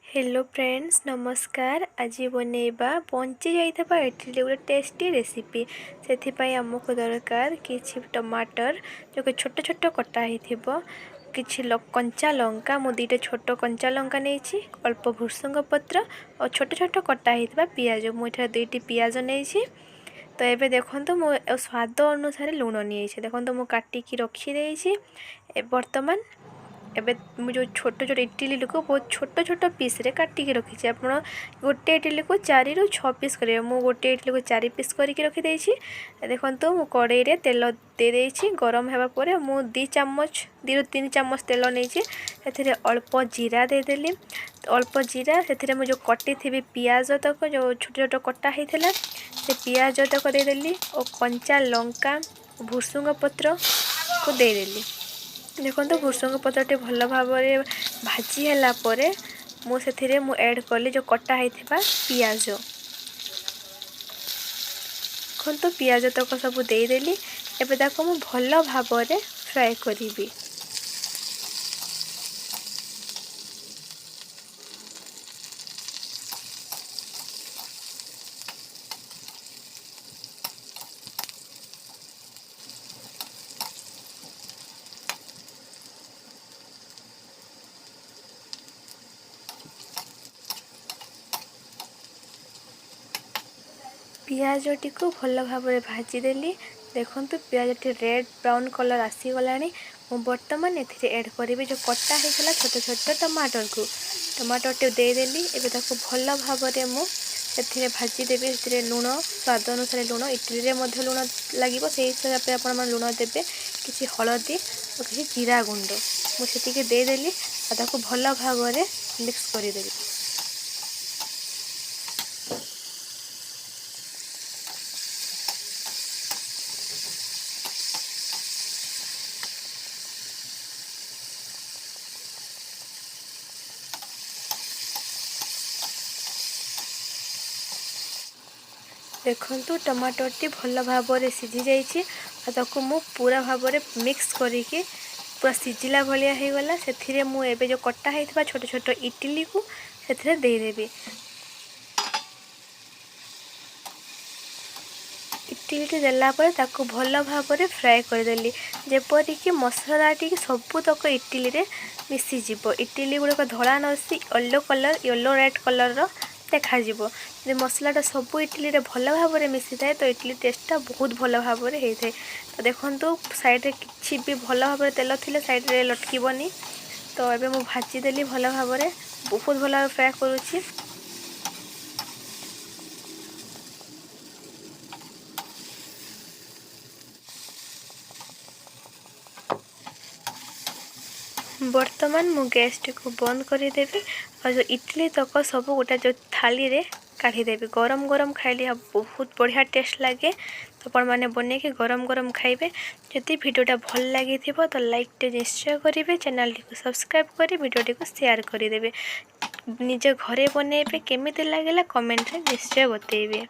Hello friends नमस्कार। आज बनैबा bunchy जाइथबा idli गोटे टेस्टी रेसिपी। से आमको दरकार किछि टमाटर जो कि छोट छोट कटा होइथिबो, किछि कंचा लंका मु दुईटा छोट कंचा लंका नहीं, अल्प भृसंग पत्र और छोट छोट कटा होइथिबा पियाज मुझे दुईटी पियाज नहीं। तो ये देखो मु स्वाद अनुसार लुण नहीं देखो मु काटिकी रखी बर्तमान। एबे मु जो छोट छोट इडली को बहुत छोट छोट पीस रे काटिकी रखी। आप गोटे इडली को 4 ରୁ 6 पीस करेंगे। मु गोटे इडली को 4 पीस करके रखी देखो मु कड़ाई रे तेल दे देइछि। गरम हेबा परे मु 2 ରୁ 3 चामच तेल नहीं, अल्प जीरा देदेली। अल्प जीरा से जो कटी थी पियाज तक जो छोट छोट कटा होता से पियाज तक देदेली और कंचा लंका भृसंग पत्र को देदेली। देखो भृसंग पत्रटे भल भाव भाजी है मु ऐड कली जो कटा होता पियाज। देखो पियाज तक सब देदेली। एबे मु भल भाव फ्राए करी। पियाजटी को भल भाव भाजीदेली। देखो पियाज रेड ब्राउन कलर आसीगला। मु बर्तमान एड करी जो कटा होता छोट छोट टमाटर को टमाटर देदेली। एबे भल भाव मुझे भाजीदेवी। से लुण स्वाद अनुसार लुण इडली लुण लगे से हिसाब से आप लुण देवे, किसी हलदी और किसी जीरा गुंड मुझे देदेली और भल भाव मिक्स करदेली। देखु टमाटरटी भल भाव सीझी जाइए। मु पूरा भाव मिक्स करके पूरा सीझिला भाया हो गला। से मुझे जो कटा होता छोट छोट इडली को से देदेवी। इडली देला भल भाव फ्राए करदेली जेपरिक मसला टी सबूतक इडली रे मिसीज। इडली गुड़ाक धड़ा नसी yellow colour yellow red colour देखा मसलाटा सब इडली रे भल भाव मिसी थाए तो इडली टेस्टा बहुत भल भाव होता है। तो देखो साइड किसी भी भल भाव तेल थी साइड रे लटकबनी। तो ये मुझे भाजीदेली भल भाव बहुत भल भाव फ्राए करुँची। बर्तमान मु गैस को बंद करदेवी और जो इडली तक सब गोटा जो थाली रे काढ़ीदेवी। गरम गरम खाइले बहुत बढ़िया टेस्ट लगे। तो अपन मैंने बन के गरम गरम खाइबे। जदि वीडियोटा भल लगी तो लाइक निश्चय करेंगे, चैनल को सब्सक्राइब कर वीडियो को शेयर करदे। निज घरे बनइबे केमिति लागला कमेंट रे निश्चय बतेइबे।